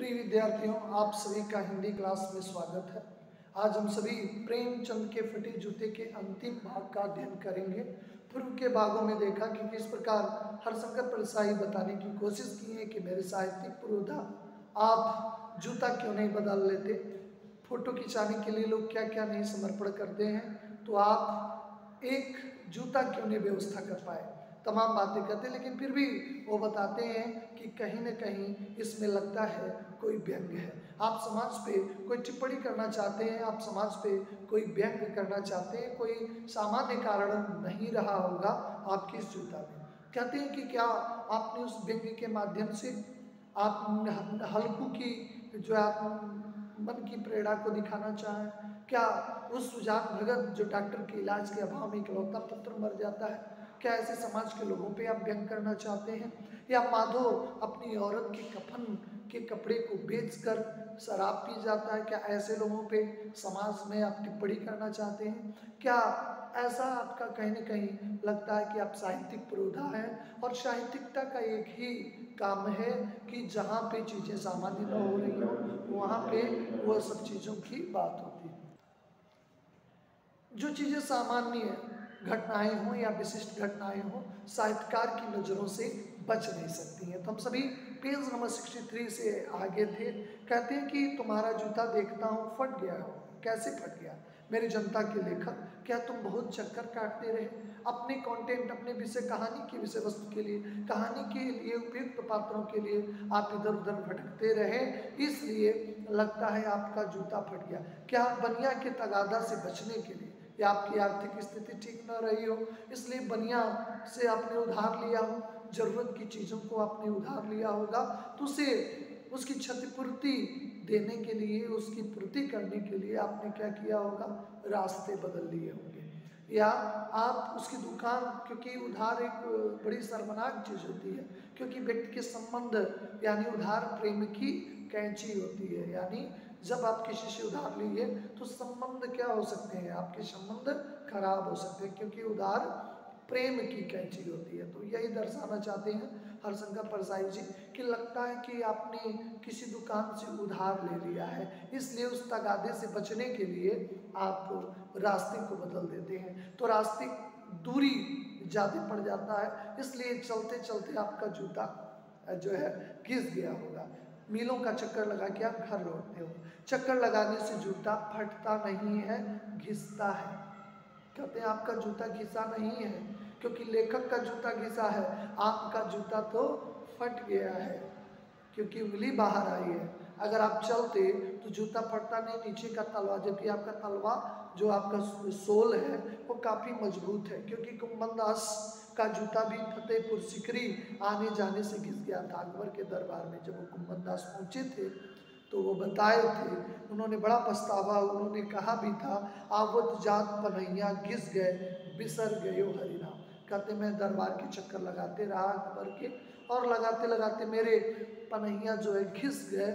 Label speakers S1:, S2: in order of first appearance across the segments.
S1: प्रिय विद्यार्थियों, आप सभी का हिंदी क्लास में स्वागत है। आज हम सभी प्रेमचंद के फटे जूते के अंतिम भाग का अध्ययन करेंगे। पूर्व के भागों में देखा कि किस प्रकार हरशंकर परसाई बताने की कोशिश की है कि मेरे साहित्यिक पुरोधा, आप जूता क्यों नहीं बदल लेते। फोटो खिंचाने के लिए लोग क्या क्या नहीं समर्पण करते हैं, तो आप एक जूता क्यों नहीं व्यवस्था कर पाए। तमाम बातें करते हैं, लेकिन फिर भी वो बताते हैं कि कहीं न कहीं इसमें लगता है कोई व्यंग है। आप समाज पे कोई टिप्पणी करना चाहते हैं, आप समाज पे कोई व्यंग करना चाहते हैं, कोई सामान्य कारण नहीं रहा होगा आपकी इस जूता में। कहते हैं कि क्या आपने उस व्यंग के माध्यम से आप हल्कू की जो आप मन की प्रेरणा को दिखाना चाहें, क्या उस सुजान भगत जो डॉक्टर के इलाज के अभाव में इकलौता पुत्र मर जाता है, क्या ऐसे समाज के लोगों पे आप व्यंग करना चाहते हैं, या माधो अपनी औरत के कफन के कपड़े को बेचकर शराब पी जाता है, क्या ऐसे लोगों पे समाज में आप टिप्पणी करना चाहते हैं। क्या ऐसा आपका कहीं न कहीं लगता है कि आप साहित्यिक पुरोधा हैं और साहित्यिकता का एक ही काम है कि जहाँ पे चीज़ें सामान्य न हो रही हो वहाँ पे वो सब चीज़ों की बात होती है। जो चीज़ें सामान्य घटनाएं हों या विशिष्ट घटनाएं हों, साहित्यकार की नज़रों से बच नहीं सकती हैं। तो हम सभी पेज नंबर 63 से आगे थे। कहते हैं कि तुम्हारा जूता देखता हूँ फट गया हो। कैसे फट गया? मेरी जनता के लेखक, क्या तुम बहुत चक्कर काटते रहे अपने कंटेंट, अपने विषय, कहानी की विषय वस्तु के लिए, कहानी के लिए उपयुक्त पात्रों के लिए आप इधर उधर भटकते रहे, इसलिए लगता है आपका जूता फट गया। क्या बनिया के तगादा से बचने के लिए, या आपकी आर्थिक स्थिति ठीक न रही हो इसलिए बनिया से आपने उधार लिया हो, जरूरत की चीज़ों को आपने उधार लिया होगा, तो उसे उसकी क्षतिपूर्ति देने के लिए, उसकी पूर्ति करने के लिए आपने क्या किया होगा, रास्ते बदल लिए होंगे। या आप उसकी दुकान, क्योंकि उधार एक बड़ी शर्मनाक चीज़ होती है, क्योंकि व्यक्ति के संबंध यानी उधार प्रेम की कैंची होती है। यानी जब आप किसी से उधार लीजिए तो संबंध क्या हो सकते हैं, आपके संबंध खराब हो सकते हैं, क्योंकि उधार प्रेम की कैंची होती है। तो यही दर्शाना चाहते हैं हरशंकर परसाई जी कि लगता है कि आपने किसी दुकान से उधार ले लिया है, इसलिए उस तगादे से बचने के लिए आप रास्ते को बदल देते हैं, तो रास्ते दूरी ज़्यादा पड़ जाता है, इसलिए चलते चलते आपका जूता जो है घिस गया होगा। मीलों का चक्कर लगा के आप घर लौटते हो। चक्कर लगाने से जूता फटता नहीं है, घिसता है। कहते हैं आपका जूता घिसा नहीं है, क्योंकि लेखक का जूता घिसा है, आपका जूता तो फट गया है क्योंकि उंगली बाहर आई है। अगर आप चलते तो जूता फटता नहीं, नीचे का तलवा, जबकि आपका तलवा जो आपका सोल है वो काफ़ी मजबूत है, क्योंकि कुंभनदास का जूता भी फतेहपुर सिकरी आने जाने से घिस गया था। अकबर के दरबार में जब वो कुंभनदास पहुँचे थे तो वो बताए थे, उन्होंने बड़ा पछतावा, उन्होंने कहा भी था, आवत जात पनैया घिस गए बिसर गयो हरिनाम। कहते मैं दरबार के चक्कर लगाते रहा अकबर के, और लगाते लगाते मेरे पनैया जो है घिस गए।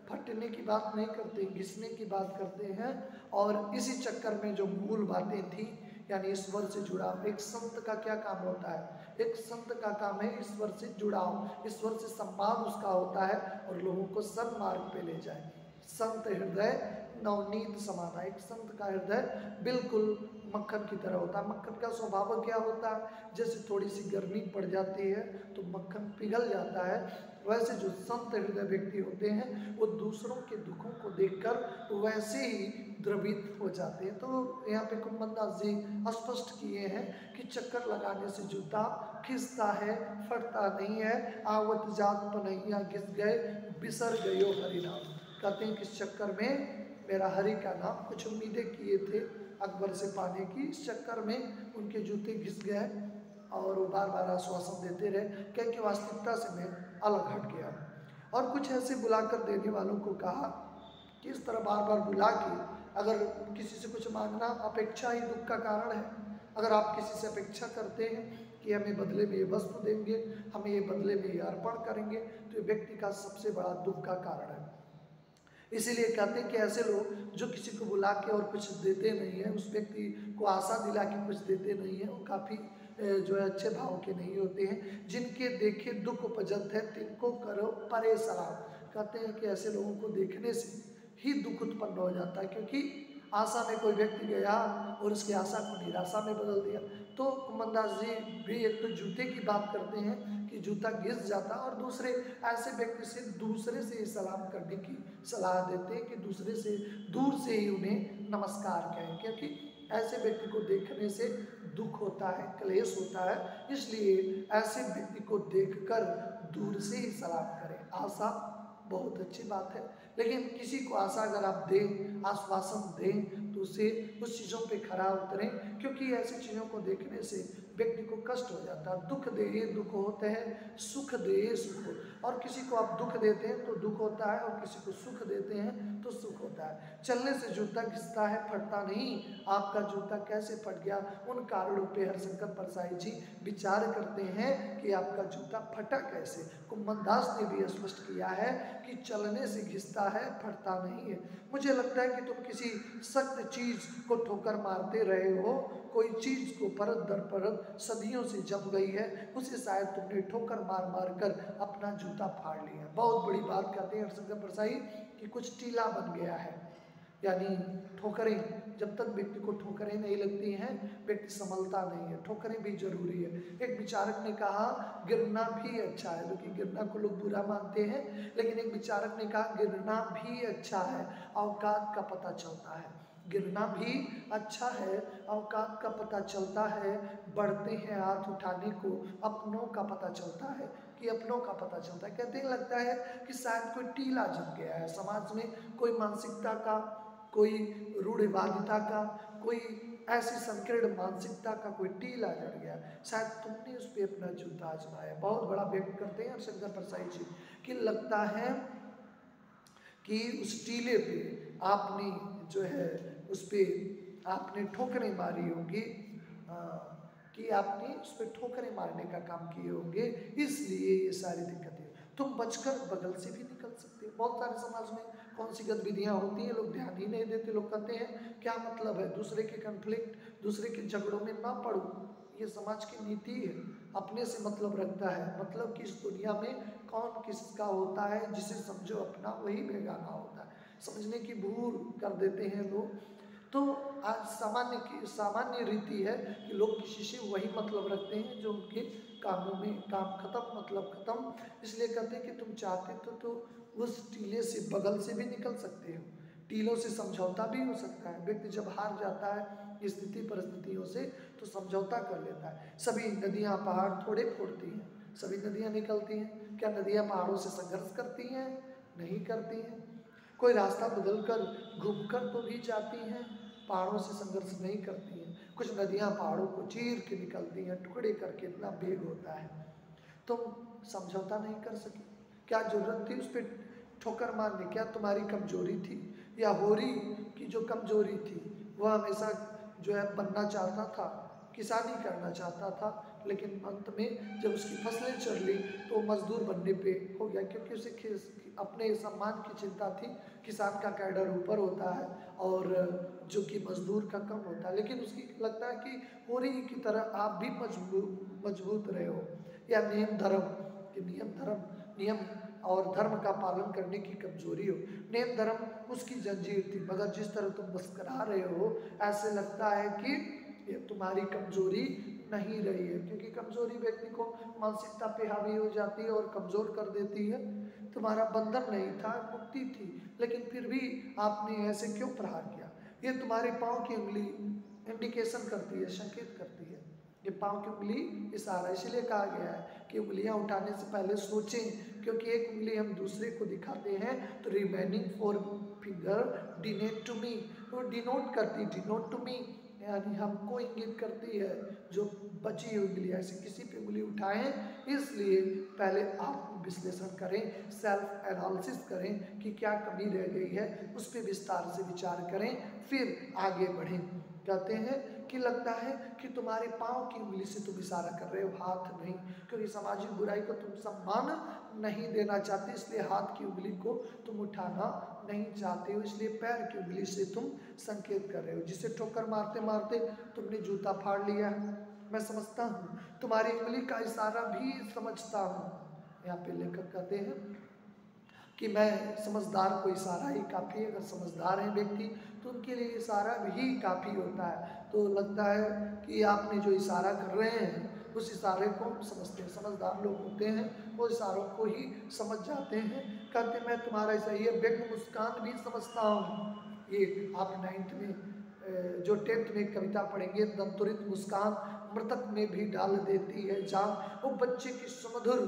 S1: फटने की बात नहीं करते, घिसने की बात करते हैं। और इसी चक्कर में जो मूल बातें थी, यानी ईश्वर से जुड़ाव, एक संत का क्या काम होता है, एक संत का काम है ईश्वर से जुड़ाव, ईश्वर से संवाद उसका होता है और लोगों को सन्मार्ग पे ले जाए। संत हृदय नवनीत समाना, एक संत का हृदय बिल्कुल मक्खन की तरह होता है। मक्खन का स्वभाव क्या होता है, जैसे थोड़ी सी गर्मी पड़ जाती है तो मक्खन पिघल जाता है, वैसे जो संत हृदय व्यक्ति होते हैं वो दूसरों के दुखों को देखकर वैसे ही द्रवित हो जाते हैं। तो यहाँ पे कुंभनदास जी स्पष्ट किए हैं कि चक्कर लगाने से जूता खिसता है, फटता नहीं है। आवत जात पनैया घिस गए बिसर गयो हरिनाम। कहते हैं कि इस चक्कर में मेरा हरि का नाम, कुछ उम्मीदें किए थे अकबर से पाने की, इस चक्कर में उनके जूते घिस गए और वो बार बार आश्वासन देते रहे, क्योंकि वास्तविकता से मैं अलग हट गया। और कुछ ऐसे बुलाकर देने वालों को कहा कि इस तरह बार बार बुला के अगर किसी से कुछ मांगना, अपेक्षा ही दुख का कारण है। अगर आप किसी से अपेक्षा करते हैं कि हमें बदले में ये वस्तु देंगे, हमें ये बदले में ये अर्पण करेंगे, तो ये व्यक्ति का सबसे बड़ा दुख का कारण है। इसीलिए कहते हैं कि ऐसे लोग जो किसी को बुला के और कुछ देते नहीं है, उस व्यक्ति को आशा दिला के कुछ देते नहीं है, वो काफ़ी जो है अच्छे भाव के नहीं होते हैं। जिनके देखे दुख उपजत है तिनको करो परे सलाम। कहते हैं कि ऐसे लोगों को देखने से ही दुख उत्पन्न हो जाता है, क्योंकि आशा में कोई व्यक्ति गया और उसकी आशा को निराशा में बदल दिया। तो कुम्मनदास जी भी एक तो जूते की बात करते हैं कि जूता घिस जाता, और दूसरे ऐसे व्यक्ति से दूसरे से सलाम करने की सलाह देते हैं कि दूसरे से दूर से ही उन्हें नमस्कार कहें, क्योंकि ऐसे व्यक्ति को देखने से दुख होता है, क्लेश होता है, इसलिए ऐसे व्यक्ति को देखकर दूर से ही सलाम करें। आशा बहुत अच्छी बात है, लेकिन किसी को आशा अगर आप दें, आश्वासन दें, तो उसे उस चीज़ों पे खरा उतरें, क्योंकि ऐसी चीज़ों को देखने से व्यक्ति को कष्ट हो जाता है। दुख दे दुख होते हैं, सुख दे सुख हो। और किसी को आप दुख देते हैं तो दुख होता है, और किसी को सुख देते हैं तो सुख होता है। चलने से जूता घिसता है, फटता नहीं। आपका जूता कैसे फट गया, उन कारणों पे हरिशंकर परसाई जी विचार करते हैं कि आपका जूता फटा कैसे। कुम्मनदास ने भी स्पष्ट किया है कि चलने से घिसता है, फटता नहीं है। मुझे लगता है कि तुम किसी सख्त चीज़ को ठोकर मारते रहे हो, कोई चीज़ को परत दर परत सदियों से जम गई है, उसे शायद तुमने ठोकर मार मार कर अपना जूता फाड़ लिया। बहुत बड़ी बात कहते हैं हरिशंकर परसाई कि कुछ टीला बन गया है, यानी ठोकरें, जब तक व्यक्ति को ठोकरें नहीं लगती हैं व्यक्ति संभलता नहीं है। ठोकरें भी जरूरी है। एक विचारक ने कहा गिरना भी अच्छा है, क्योंकि गिरना को लोग बुरा मानते हैं, लेकिन एक विचारक ने कहा गिरना भी अच्छा है, औकात का पता चलता है। गिरना भी अच्छा है, औकात का पता चलता है। बढ़ते हैं हाथ उठाने को, अपनों का पता चलता है, कि अपनों का पता चलता है। कहते हैं लगता है कि शायद कोई टीला जम गया है समाज में, कोई मानसिकता का, कोई रूढ़िवादिता का, कोई ऐसी संकीर्ण मानसिकता का कोई टीला जड़ गया, शायद तुमने उस पर अपना जूता आजमाया। बहुत बड़ा व्यक्त करते हैं हरिशंकर परसाई जी कि लगता है कि उस टीले पे आपने जो है उस पर आपने ठोकरें मारी होंगी, कि आपने उस पर ठोकरें मारने का काम किए होंगे, इसलिए ये सारी दिक्कतें। तुम बचकर बगल से भी निकल सकते हो। बहुत सारे समाज में कौन सी गतिविधियाँ होती हैं, लोग ध्यान ही नहीं देते। लोग कहते हैं क्या मतलब है दूसरे के कन्फ्लिक्ट, दूसरे के झगड़ों में ना पड़ो, ये समाज की नीति है। अपने से मतलब रखता है, मतलब कि इस दुनिया में कौन किसका होता है, जिसे समझो अपना वही बेगाना होता है। समझने की भूल कर देते हैं लोग। तो आज सामान्य रीति है कि लोग किसी से वही मतलब रखते हैं जो उनके कामों में काम खत्म, मतलब खत्म। इसलिए कहते हैं कि तुम चाहते तो उस टीले से बगल से भी निकल सकते हो। टीलों से समझौता भी हो सकता है। व्यक्ति जब हार जाता है स्थिति परिस्थितियों से तो समझौता कर लेता है। सभी नदियाँ पहाड़ थोड़े फोड़ती हैं, सभी नदियाँ निकलती हैं। क्या नदियाँ पहाड़ों से संघर्ष करती हैं? नहीं करती हैं। कोई रास्ता बदलकर घूमकर तो भी जाती हैं, पहाड़ों से संघर्ष नहीं करती हैं। कुछ नदियाँ पहाड़ों को चीर के निकलती हैं, टुकड़े करके, इतना वेग होता है। तुम समझौता नहीं कर सकी, क्या जरूरत थी उस पर ठोकर मारने? क्या तुम्हारी कमजोरी थी, या होरी की जो कमजोरी थी वह हमेशा जो है बनना चाहता था, किसानी करना चाहता था, लेकिन अंत में जब उसकी फसलें चढ़ ली तो मजदूर बनने पे हो गया, क्योंकि उसे अपने सम्मान की चिंता थी। किसान का कैडर ऊपर होता है और जो कि मजदूर का कम होता है, लेकिन उसकी लगता है कि होरी की तरह आप भी मजबूत रहे हो। या नियम और धर्म का पालन करने की कमजोरी हो। नियम धर्म उसकी जंजीर थी, मगर जिस तरह तुम मुस्कुरा रहे हो ऐसे लगता है कि ये तुम्हारी कमजोरी नहीं रही है, क्योंकि कमजोरी व्यक्ति को मानसिकता पे हावी हो जाती है और कमजोर कर देती है। तुम्हारा बंधन नहीं था, मुक्ति थी, लेकिन फिर भी आपने ऐसे क्यों प्रहार किया? ये तुम्हारे पाँव की उंगली इंडिकेशन करती है, संकेत करती है। ये पाँव की उंगली इशारा, इसलिए कहा गया है कि उंगलियां उठाने से पहले सोचें, क्योंकि एक उंगली हम दूसरे को दिखाते हैं तो remaining 4 finger denote to me, वो डिनोट करती, डिनोट टू मी यानी हमको इंगित करती है। जो बची हुई उंगलियां, ऐसे किसी पे उंगली उठाएं, इसलिए पहले आत्म विश्लेषण करें, सेल्फ एनालिसिस करें कि क्या कमी रह गई है, उस पर विस्तार से विचार करें, फिर आगे बढ़ें। कहते हैं कि लगता है कि तुम्हारे पाँव की उंगली से तुम इशारा कर रहे हो, हाथ नहीं, क्योंकि सामाजिक बुराई को तुम सम्मान नहीं देना चाहते, इसलिए हाथ की उंगली को तुम उठाना नहीं चाहते हो, इसलिए पैर की उंगली से तुम संकेत कर रहे हो। जिसे ठोकर मारते मारते तुमने जूता फाड़ लिया है, मैं समझता हूँ, तुम्हारी उंगली का इशारा भी समझता हूँ। यहाँ पे लेखक कहते हैं कि मैं समझदार को इशारा ही काफ़ी है। अगर समझदार है व्यक्ति तो उनके लिए इशारा भी काफ़ी होता है। तो लगता है कि आपने जो इशारा कर रहे हैं उस इशारे को हम समझते हैं। समझदार लोग होते हैं वो इशारों को ही समझ जाते हैं। कहते मैं तुम्हारा ऐसा ये व्यंग मुस्कान भी समझता हूँ। ये आप 9th में जो 10th में कविता पढ़ेंगे, दंतुरित मुस्कान मृतक में भी डाल देती है जान। वो बच्चे की सुमधुर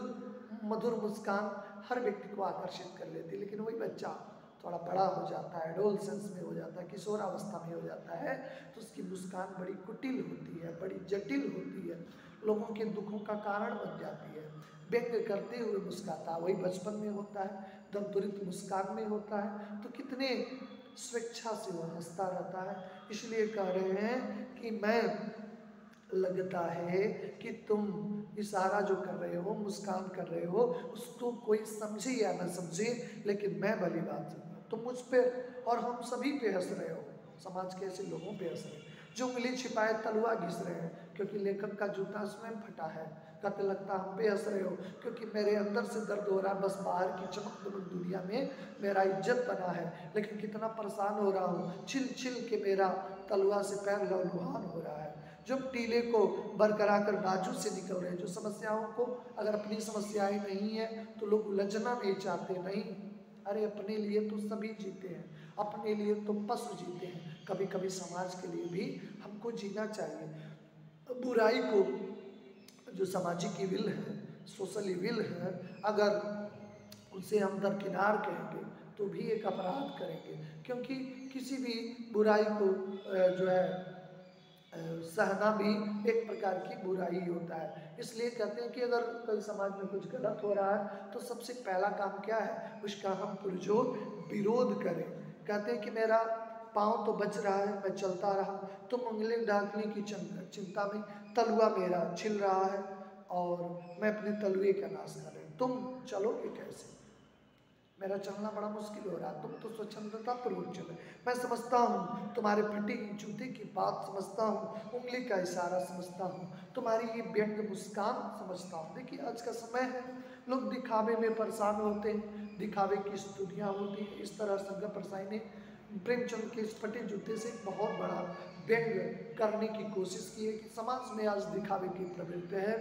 S1: मधुर मुस्कान हर व्यक्ति को आकर्षित कर लेती है, लेकिन वही बच्चा थोड़ा बड़ा हो जाता है, एडोलसेंस में हो जाता है, किशोरावस्था में हो जाता है, तो उसकी मुस्कान बड़ी कुटिल होती है, बड़ी जटिल होती है, लोगों के दुखों का कारण बन जाती है। व्यंग करते हुए मुस्काता वही बचपन में होता है, दंतुरित मुस्कान में होता है, तो कितने स्वेच्छा से वो हंसता रहता है। इसलिए कह रहे हैं कि मैं लगता है कि तुम इशारा जो कर रहे हो, मुस्कान कर रहे हो, उसको कोई समझे या न समझे, लेकिन मैं भली बात समझूं तुम मुझ पे और हम सभी पे हंस रहे हो। समाज के ऐसे लोगों पे हंस रहे हैं जो उंगली छिपाए तलवा घिस रहे हैं, क्योंकि लेखक का जूता स्वयं फटा है। कहते लगता हम पे हंस रहे हो क्योंकि मेरे अंदर से दर्द हो रहा है, बस बाहर की चमक दमक दुनिया में मेरा इज्जत बना है, लेकिन कितना परेशान हो रहा हूँ, छिल छिल के मेरा तलवा से पैर लहलुहान हो रहा है। जो टीले को बरकरार कर बाजू से निकल रहे हैं, जो समस्याओं को, अगर अपनी समस्याएं नहीं है तो लोग उलझना नहीं चाहते, नहीं, अरे अपने लिए तो सभी जीते हैं, अपने लिए तो पशु जीते हैं, कभी कभी समाज के लिए भी हमको जीना चाहिए। बुराई को, जो सामाजिक इविल है, सोशल इविल है, अगर उसे हम दरकिनार कहेंगे तो भी एक अपराध करेंगे, क्योंकि किसी भी बुराई को जो है सहना भी एक प्रकार की बुराई होता है। इसलिए कहते हैं कि अगर कोई समाज में कुछ गलत हो रहा है तो सबसे पहला काम क्या है, उसका हम पुरजोर विरोध करें। कहते हैं कि मेरा पाँव तो बच रहा है, मैं चलता रहा, तुम उंगली ढांकने की चिंता में, तलवा मेरा छिल रहा है और मैं अपने तलवे का नाश कर रहे हैं, तुम चलोगे कैसे? मेरा चलना बड़ा मुश्किल हो रहा है, तुम तो स्वच्छंदता पूर्वक चले। मैं समझता हूँ तुम्हारे फटी जूते की बात समझता हूँ, उंगली का इशारा समझता हूँ, तुम्हारी ये व्यंग मुस्कान समझता हूँ। देखिए आज का समय है, लोग दिखावे में परेशान होते हैं, दिखावे की दुनिया होती है। इस तरह शंकर परसाई ने प्रेमचंद के इस फटे जूते से बहुत बड़ा व्यंग करने की कोशिश की है कि समाज में आज दिखावे की प्रवृत्ति है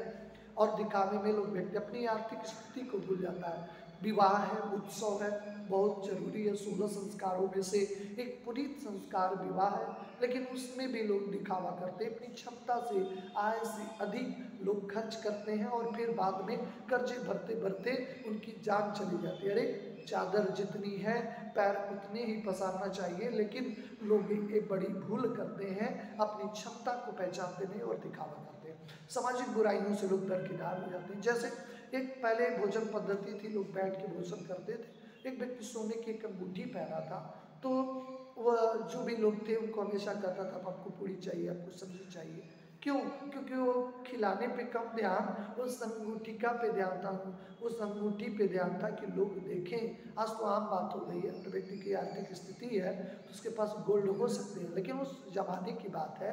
S1: और दिखावे में लोग व्यक्ति अपनी आर्थिक स्थिति को भूल जाता है। विवाह है, उत्सव है, बहुत जरूरी है, 16 संस्कारों में से एक पुनीत संस्कार विवाह है, लेकिन उसमें भी लोग दिखावा करते हैं, अपनी क्षमता से आय से अधिक लोग खर्च करते हैं और फिर बाद में कर्जे भरते भरते उनकी जान चली जाती है। अरे चादर जितनी है पैर उतने ही पसारना चाहिए, लेकिन लोग एक बड़ी भूल करते हैं, अपनी क्षमता को पहचानते नहीं और दिखावा करते हैं। सामाजिक बुराइयों से लोग दरकिनार हो जाते हैं। जैसे एक पहले भोजन पद्धति थी, लोग बैठ के भोजन करते थे। एक व्यक्ति सोने की एक अंगूठी पहना था, तो वह जो भी लोग थे उनको हमेशा कहता था आपको पूरी चाहिए, आपको सब्जी चाहिए। क्यों? क्योंकि वो खिलाने पे कम ध्यान उस अंगूठिका पे ध्यान था, उस अंगूठी पे ध्यान था कि लोग देखें। आज तो आम बात हो गई है, अगर व्यक्ति की आर्थिक स्थिति है तो उसके पास गोल्ड हो सकते हैं, लेकिन उस जमाने की बात है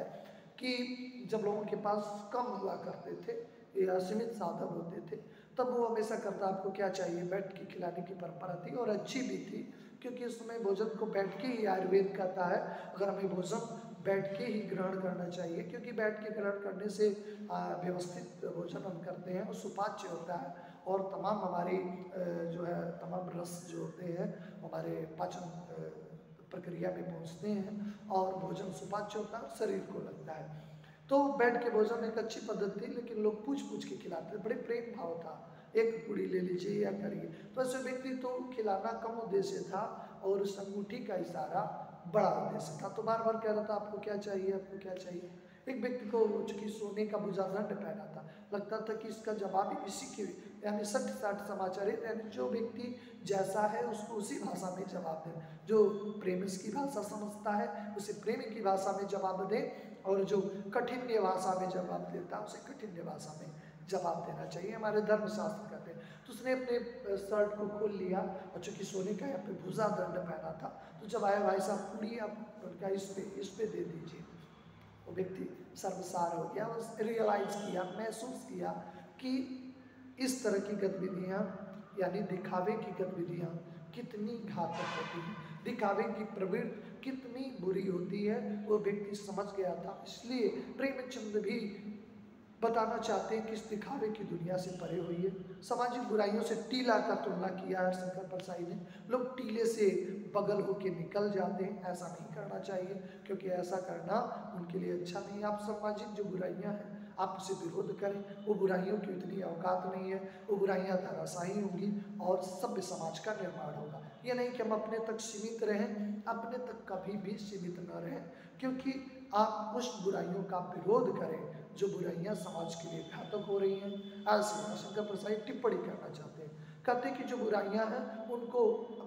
S1: कि जब लोगों के पास कम हुआ करते थे या सीमित साधन होते थे, तब वो हमेशा करता आपको क्या चाहिए, बैठ के खिलाने की परंपरा थी और अच्छी भी थी, क्योंकि उस समय भोजन को बैठ के ही आयुर्वेद कहता है अगर हमें भोजन बैठ के ही ग्रहण करना चाहिए, क्योंकि बैठ के ग्रहण करने से व्यवस्थित भोजन हम करते हैं, वो सुपाच्य होता है और तमाम हमारी जो है तमाम रस जो होते हैं हमारे पाचन प्रक्रिया में पहुंचते हैं और भोजन सुपाच्य होता है, शरीर को लगता है। तो बैठ के भोजन एक अच्छी पद्धति थी, लेकिन लोग पूछ पूछ के खिलाते थे, बड़े प्रेम भाव था, एक पूड़ी ले लीजिए या करिए। तो ऐसे व्यक्ति तो खिलाना कम उद्देश्य था और उस अंगूठी का इशारा बड़ा उद्देश्य था। तो बार बार कह रहा था आपको क्या चाहिए, आपको क्या चाहिए। एक व्यक्ति को चूंकि सोने का भुजादंड पहना था, लगता था कि इसका जवाब इसी के यानी 60-60 समाचार है, यानी जो व्यक्ति जैसा है उसको उसी भाषा में जवाब दें। जो प्रेमिस की भाषा समझता है उसे प्रेमी की भाषा में जवाब दे, और जो कठिन्य भाषा में जवाब देता है उसे कठिन्य भाषा में जवाब देना चाहिए, हमारे धर्मशास्त्र कहते हैं। तो उसने अपने शर्ट को खोल लिया और चूंकि सोने का यहाँ पे भुजा दंड पहना था, तो जब आया भाई साहब पूरी आप इस पे दे दीजिए। वो व्यक्ति शर्मसार हो गया, रियलाइज किया, महसूस किया कि इस तरह की गतिविधियाँ यानी दिखावे की गतिविधियाँ कितनी घातक होती हैं, दिखावे की प्रवृत्ति कितनी बुरी होती है, वो व्यक्ति समझ गया था। इसलिए प्रेमचंद भी बताना चाहते हैं कि इस दिखावे की दुनिया से परे होइए। सामाजिक बुराइयों से टीला का तुलना किया है हरिशंकर परसाई ने। लोग टीले से बगल होके निकल जाते हैं, ऐसा नहीं करना चाहिए, क्योंकि ऐसा करना उनके लिए अच्छा नहीं। आप सामाजिक जो बुराइयां हैं आप उसे विरोध करें, वो बुराइयों की उतनी औकात नहीं है, वो बुराइयां धराशायी होंगी और सभ्य समाज का निर्माण होगा। ये नहीं कि हम अपने तक सीमित रहें, अपने तक कभी भी सीमित न रहें, क्योंकि आप उस बुराइयों का विरोध करें जो बुराइयां समाज के लिए घातक हो रही हैं। ऐसे हरिशंकर परसाई टिप्पणी करना चाहते हैं, कहते हैं कि जो बुराइयां हैं उनको,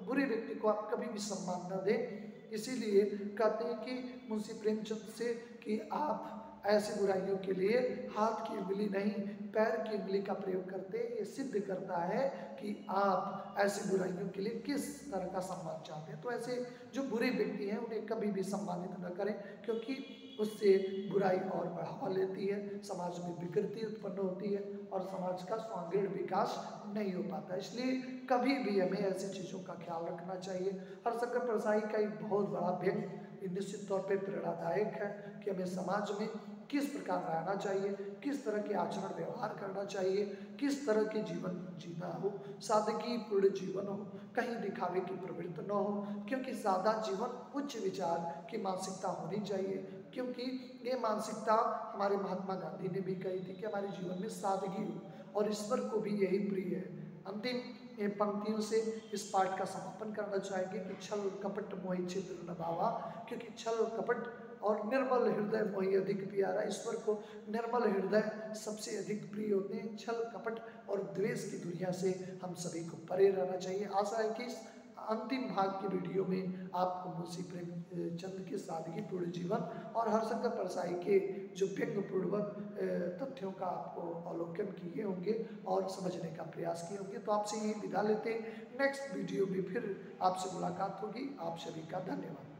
S1: बुरे व्यक्ति को आप कभी भी सम्मान न दें। इसीलिए कहते हैं कि मुंशी प्रेमचंद से कि आप ऐसी बुराइयों के लिए हाथ की उंगली नहीं पैर की उंगली का प्रयोग करते, ये सिद्ध करता है कि आप ऐसी बुराइयों के लिए किस तरह का सम्मान चाहते हैं। तो ऐसे जो बुरे व्यक्ति हैं उन्हें कभी भी सम्मानित न करें, क्योंकि उससे बुराई और बढ़ावा लेती है, समाज में विकृति उत्पन्न होती है और समाज का सर्वांगीण विकास नहीं हो पाता। इसलिए कभी भी हमें ऐसी चीज़ों का ख्याल रखना चाहिए। हरिशंकर परसाई का एक बहुत बड़ा व्यंग निश्चित तौर पे प्रेरणादायक है कि हमें समाज में किस प्रकार रहना चाहिए, किस तरह के आचरण व्यवहार करना चाहिए, किस तरह के जीवन जीना हो, सादगी पूर्ण जीवन हो, कहीं दिखावे की प्रवृत्ति न हो, क्योंकि सादा जीवन उच्च विचार की मानसिकता होनी चाहिए। क्योंकि ये मानसिकता हमारे महात्मा गांधी ने भी कही थी कि हमारे जीवन में सादगी हो, और ईश्वर को भी यही प्रिय है। अंतिम पंक्तियों से इस पाठ का समापन करना चाहेंगे कि छल कपट मोहि छिद्र न भावा, क्योंकि छल कपट और निर्मल हृदय मोहि अधिक प्यारा। ईश्वर को निर्मल हृदय सबसे अधिक प्रिय होते हैं। छल कपट और द्वेष की दुनिया से हम सभी को परे रहना चाहिए। आशा है कि इस अंतिम भाग की वीडियो में आपको मुंशी प्रेमचंद के सादगीपूर्ण जीवन और हरिशंकर परसाई के जो व्यंग्यपूर्वक तथ्यों का आपको अवलोकन किए होंगे और समझने का प्रयास किए होंगे। तो आपसे यही विदा लेते हैं, नेक्स्ट वीडियो में फिर आपसे मुलाकात होगी। आप सभी का धन्यवाद।